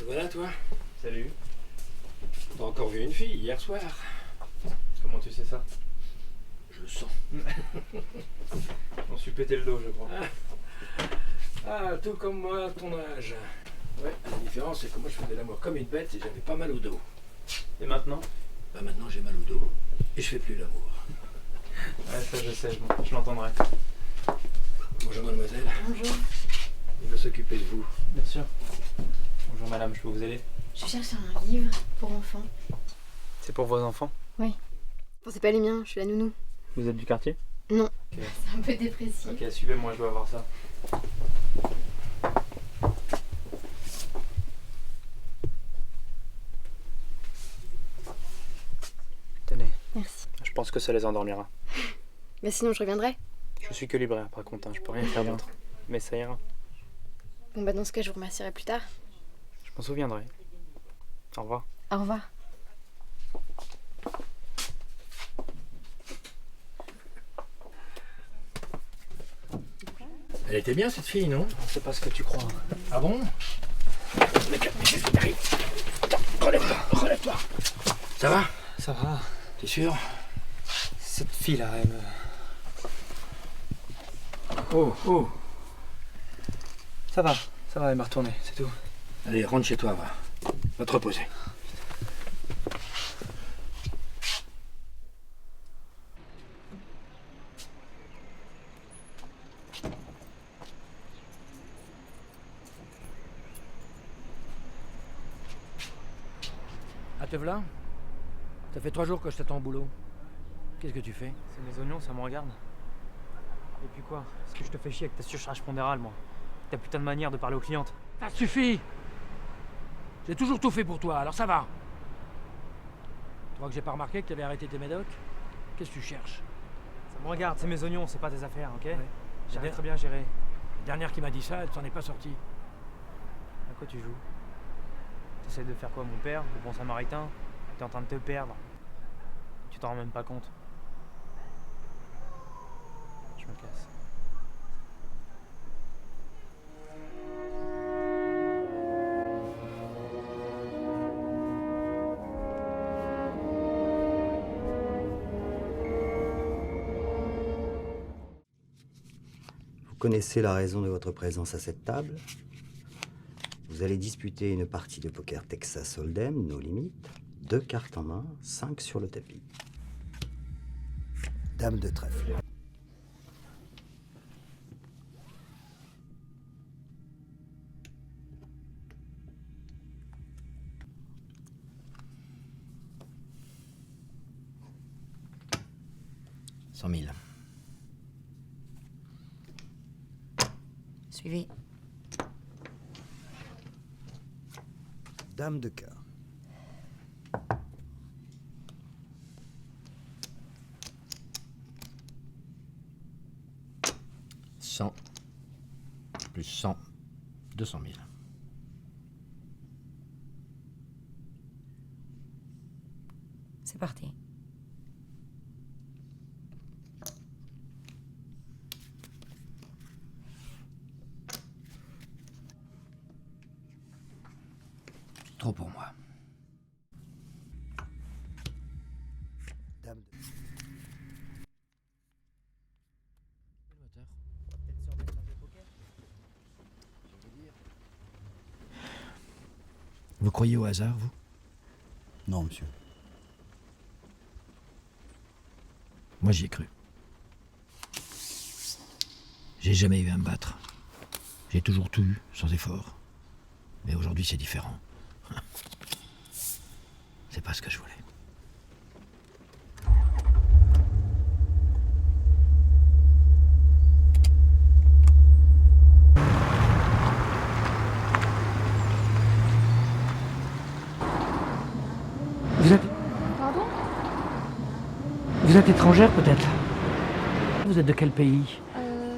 voilà, toi. Salut. T'as encore vu une fille hier soir? Comment tu sais ça? Je le sens. On s'est pété le dos, je crois. Ah, tout comme moi à ton âge. Ouais, la différence, c'est que moi, je faisais l'amour comme une bête et j'avais pas mal au dos. Et maintenant? Bah maintenant, j'ai mal au dos et je fais plus l'amour. Ouais, ça je sais, je l'entendrai. Bonjour, mademoiselle. Bonjour. Il va s'occuper de vous. Bien sûr. Bonjour madame, je peux vous aider? Je cherche un livre pour enfants. C'est pour vos enfants? Oui. Bon, c'est pas les miens, je suis la nounou. Vous êtes du quartier? Non. Ok. C'est un peu dépressif. Ok, suivez-moi, je dois avoir ça. Tenez, Merci. je pense que ça les endormira. Mais sinon, je reviendrai. Je suis que libraire par contre, hein, je peux rien faire d'autre. Mais ça ira. Bon, bah dans ce cas, je vous remercierai plus tard. Je m'en souviendrai. Au revoir. Au revoir. Elle était bien, cette fille, non? C'est pas ce que tu crois. Ah bon? Mais qu'est-ce qui t'arrive? Attends, relève-toi, relève-toi. Ça va? Ça va. T'es sûr? Cette fille-là, elle me... Oh, oh. Ça va, elle m'a retourné, c'est tout. Allez, rentre chez toi, va. Va te reposer. Ah, te voilà? Ça fait 3 jours que je t'attends au boulot. Qu'est-ce que tu fais? C'est mes oignons, ça me regarde. Et puis quoi? Est-ce que je te fais chier avec ta surcharge pondérale, moi? Ta putain de manière de parler aux clientes. Ça suffit! J'ai toujours tout fait pour toi, alors ça va. Tu crois que j'ai pas remarqué que tu avais arrêté tes médocs? Qu'est-ce que tu cherches? Ça me regarde, c'est mes oignons, c'est pas tes affaires, ok? Ouais. J'avais très bien géré. La dernière qui m'a dit ça, elle s'en est pas sortie. À quoi tu joues? T'essaies de faire quoi, mon père, le bon samaritain? T'es en train de te perdre. Tu t'en rends même pas compte. Je me casse. Vous connaissez la raison de votre présence à cette table. Vous allez disputer une partie de poker Texas Hold'em, nos limites. 2 cartes en main, 5 sur le tapis. Dame de trèfle. $100 000. Suivez. Dame de cœur. $100 plus 100, 200 000. C'est parti. Trop pour moi. Dame de... Vous croyez au hasard, vous? Non, monsieur. Moi, j'y ai cru. J'ai jamais eu à me battre. J'ai toujours tout eu, sans effort. Mais aujourd'hui, c'est différent. C'est pas ce que je voulais. Vous êtes... Pardon? Vous êtes étrangère peut-être? Vous êtes de quel pays?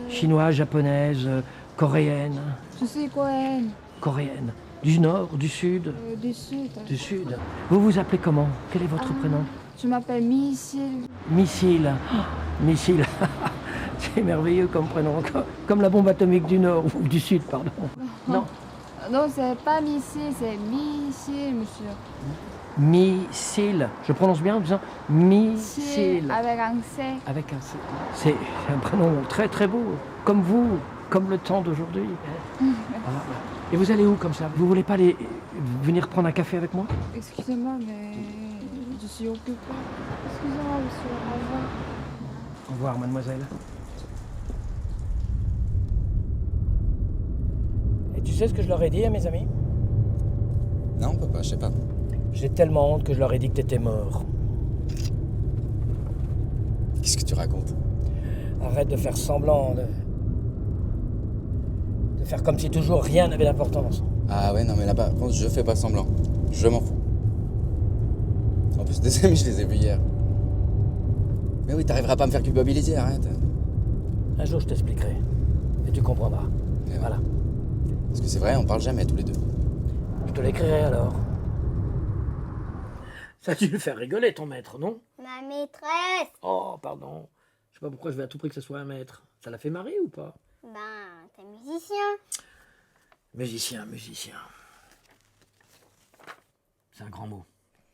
Chinoise, japonaise, coréenne? Je suis coréenne, Coréenne. Du nord, du sud? du sud. Du sud. Vous vous appelez comment? Quel est votre prénom? Je m'appelle Michel. Missile. Oh, missile. C'est merveilleux comme prénom. Comme la bombe atomique du nord, ou du sud, pardon. Non. Non, c'est pas missile, c'est missile, monsieur. Missile. Je prononce bien en disant missile. Avec un C. Avec un C. C'est un prénom très très beau. Comme vous, comme le temps d'aujourd'hui. Et vous allez où comme ça? Vous voulez pas aller venir prendre un café avec moi? Excusez-moi, mais je suis occupée. Excusez-moi, monsieur. Au revoir. Au revoir, mademoiselle. Et tu sais ce que je leur ai dit à mes amis? Non, papa, je sais pas. J'ai tellement honte que je leur ai dit que t'étais mort. Qu'est-ce que tu racontes? Arrête de faire semblant, de faire comme si toujours rien n'avait d'importance. Ah ouais, non mais là par contre, je fais pas semblant. Je m'en fous. En plus, des amis, je les ai vus hier. Mais oui, t'arriveras pas à me faire culpabiliser, arrête. Un jour, je t'expliquerai. Et tu comprendras. Et Voilà. Parce que c'est vrai, on parle jamais tous les deux. Je te l'écrirai alors. Ça a dû le faire rigoler, ton maître, non? Ma maîtresse. Oh, pardon. Je sais pas pourquoi je vais à tout prix que ce soit un maître. Ça l'a fait marrer ou pas? Ben, t'es musicien. Musicien. C'est un grand mot.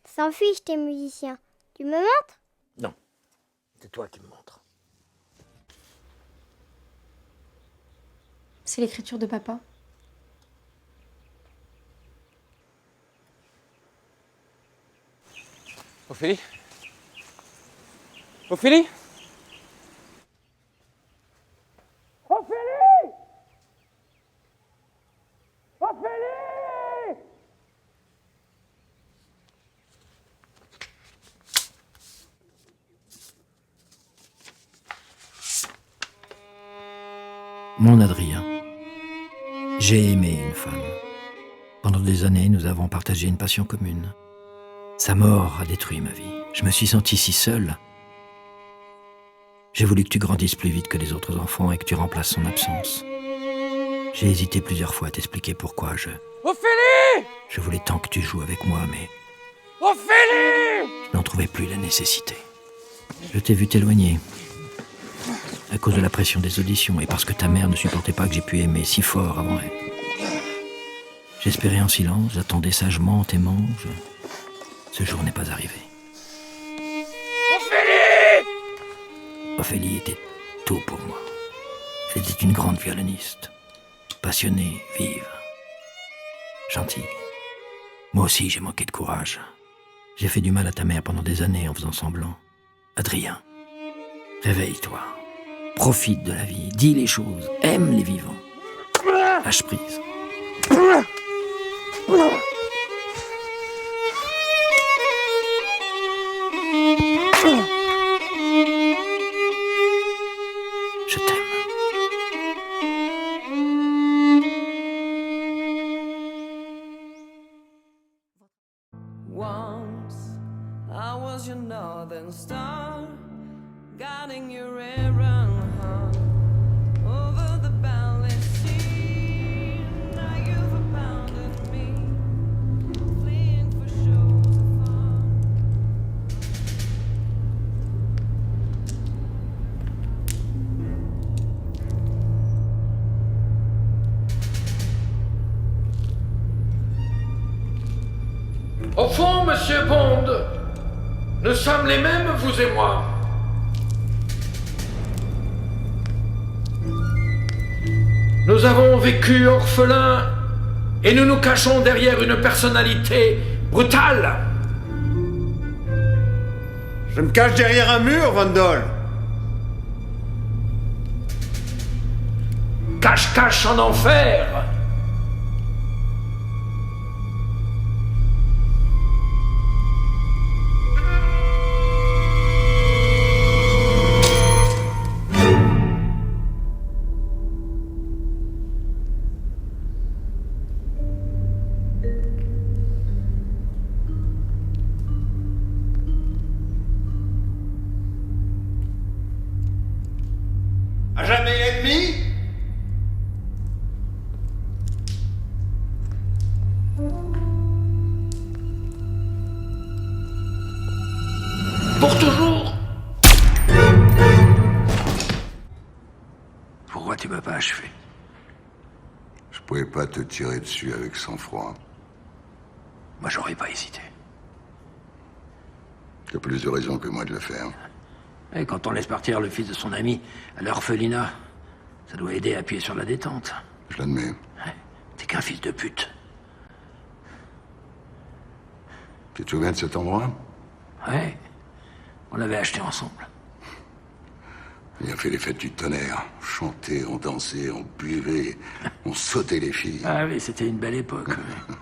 S'en fiche, t'es musicien. Tu me montres? Non. C'est toi qui me montres. C'est l'écriture de papa. Ophélie? Ophélie? Ophélie! Ophélie! Mon Adrien, j'ai aimé une femme. Pendant des années, nous avons partagé une passion commune. Sa mort a détruit ma vie. Je me suis senti si seul. J'ai voulu que tu grandisses plus vite que les autres enfants et que tu remplaces son absence. J'ai hésité plusieurs fois à t'expliquer pourquoi Ophélie! je voulais tant que tu joues avec moi, mais Ophélie! je n'en trouvais plus la nécessité. Je t'ai vu t'éloigner à cause de la pression des auditions et parce que ta mère ne supportait pas que j'ai pu aimer si fort avant elle. J'espérais en silence, j'attendais sagement, t'aimant. Ce jour n'est pas arrivé. Ophélie! Ophélie était tout pour moi. Elle était une grande violoniste, passionnée, vive, gentille. Moi aussi, j'ai manqué de courage. J'ai fait du mal à ta mère pendant des années en faisant semblant. Adrien, réveille-toi. Profite de la vie, dis les choses, aime les vivants. Lâche prise. Je t'aime. Once I was your northern star, guiding your errand over the boundless sea. Now you've abandoned me, fleeing for shores afar. Au fond, monsieur Bond, nous sommes les mêmes, vous et moi. Nous avons vécu orphelins et nous nous cachons derrière une personnalité brutale. Je me cache derrière un mur, Van Dole. Cache-cache en enfer. À jamais ennemi? Pour toujours. Pourquoi tu m'as pas achevé? Je pouvais pouvais pas te tirer dessus avec sang-froid. Moi, j'aurais pas hésité. T'as plus de raison que moi de le faire. Et quand on laisse partir le fils de son ami à l'orphelinat, ça doit aider à appuyer sur la détente. Je l'admets. Ouais, t'es qu'un fils de pute. Tu te souviens de cet endroit? Ouais, on l'avait acheté ensemble. Il a fait les fêtes du tonnerre. On chantait, on dansait, on buvait, on sautait les filles. Ah oui, c'était une belle époque. Ouais.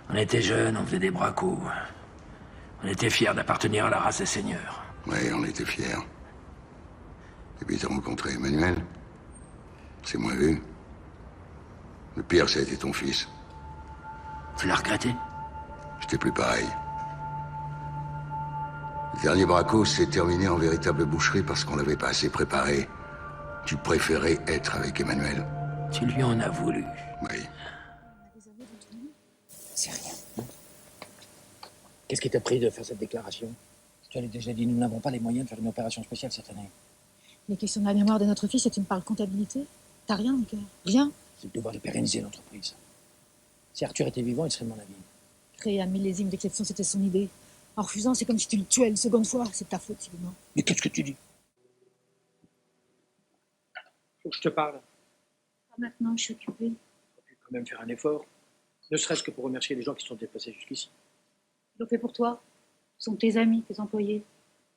On était jeunes, on faisait des bracos. On était fiers d'appartenir à la race des seigneurs. Oui, on était fiers. Et puis t'as rencontré Emmanuel. C'est moins vu. Le pire, ça a été ton fils. Tu l'as regretté? J'étais plus pareil. Le dernier braco s'est terminé en véritable boucherie parce qu'on l'avait pas assez préparé. Tu préférais être avec Emmanuel. Tu lui en as voulu. Oui. C'est rien. Qu'est-ce qui t'a pris de faire cette déclaration? Tu l'avais déjà dit, nous n'avons pas les moyens de faire une opération spéciale cette année. Les questions de la mémoire de notre fils et tu me parles comptabilité? T'as rien au cœur? Rien? C'est le devoir de pérenniser l'entreprise. Si Arthur était vivant, il serait de mon avis. Créer un millésime d'exception, c'était son idée. En refusant, c'est comme si tu le tuais une seconde fois. C'est ta faute, Sylvain. Mais qu'est-ce que tu dis? Faut que je te parle. Pas maintenant, je suis occupée. Faut quand même faire un effort. Ne serait-ce que pour remercier les gens qui sont déplacés jusqu'ici. Je le fais pour toi. Ce sont tes amis, tes employés.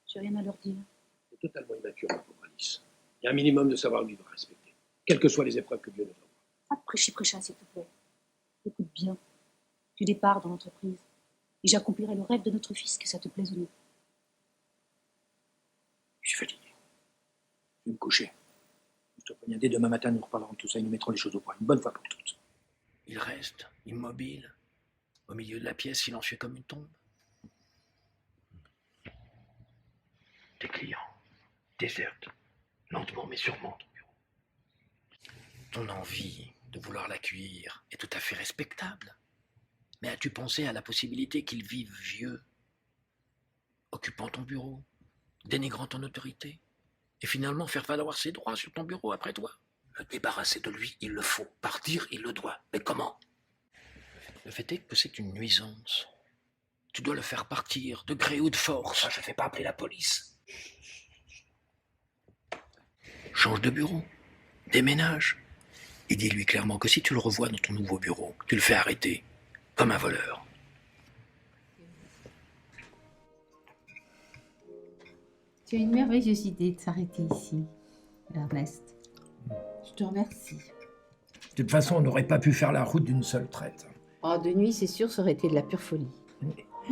J'ai rien à leur dire. C'est totalement immature, ma pauvre Alice. Il y a un minimum de savoir-vivre à respecter. Quelles que soient les épreuves que Dieu nous envoie. Pas de prêcher, s'il te plaît. Écoute bien. Tu départs dans l'entreprise. Et j'accomplirai le rêve de notre fils, que ça te plaise ou non. Je suis fatigué. Je vais me coucher. Je te préviens, dès demain matin, nous reparlerons de tout ça et nous mettrons les choses au point, une bonne fois pour toutes. Il reste, immobile, au milieu de la pièce, silencieux comme une tombe. Tes clients désertent, lentement mais sûrement, ton bureau. Ton envie de vouloir l'accueillir est tout à fait respectable. Mais as-tu pensé à la possibilité qu'il vive vieux, occupant ton bureau, dénigrant ton autorité, et finalement faire valoir ses droits sur ton bureau après toi? Le débarrasser de lui, il le faut. Partir, il le doit. Mais comment? Le fait est que c'est une nuisance. Tu dois le faire partir, de gré ou de force. Je ne fais pas appeler la police. Change de bureau, déménage, et dis-lui clairement que si tu le revois dans ton nouveau bureau, tu le fais arrêter. Comme un voleur. Tu as une merveilleuse idée de s'arrêter ici, Ernest. Je te remercie. De toute façon, on n'aurait pas pu faire la route d'une seule traite. Oh, de nuit, c'est sûr, ça aurait été de la pure folie.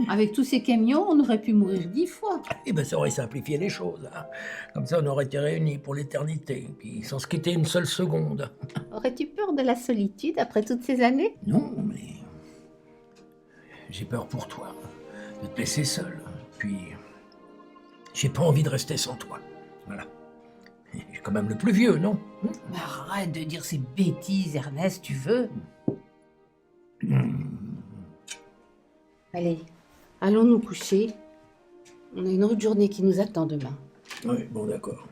Avec tous ces camions, on aurait pu mourir 10 fois. Eh ben, ça aurait simplifié les choses. Hein. Comme ça, on aurait été réunis pour l'éternité, puis sans se quitter une seule seconde. Aurais-tu peur de la solitude après toutes ces années? Non, mais... j'ai peur pour toi, de te laisser seul. Puis, j'ai pas envie de rester sans toi. Voilà. Je suis quand même le plus vieux, non? Mais arrête de dire ces bêtises, Ernest, tu veux? Allez, allons nous coucher. On a une autre journée qui nous attend demain. Oui, bon, d'accord.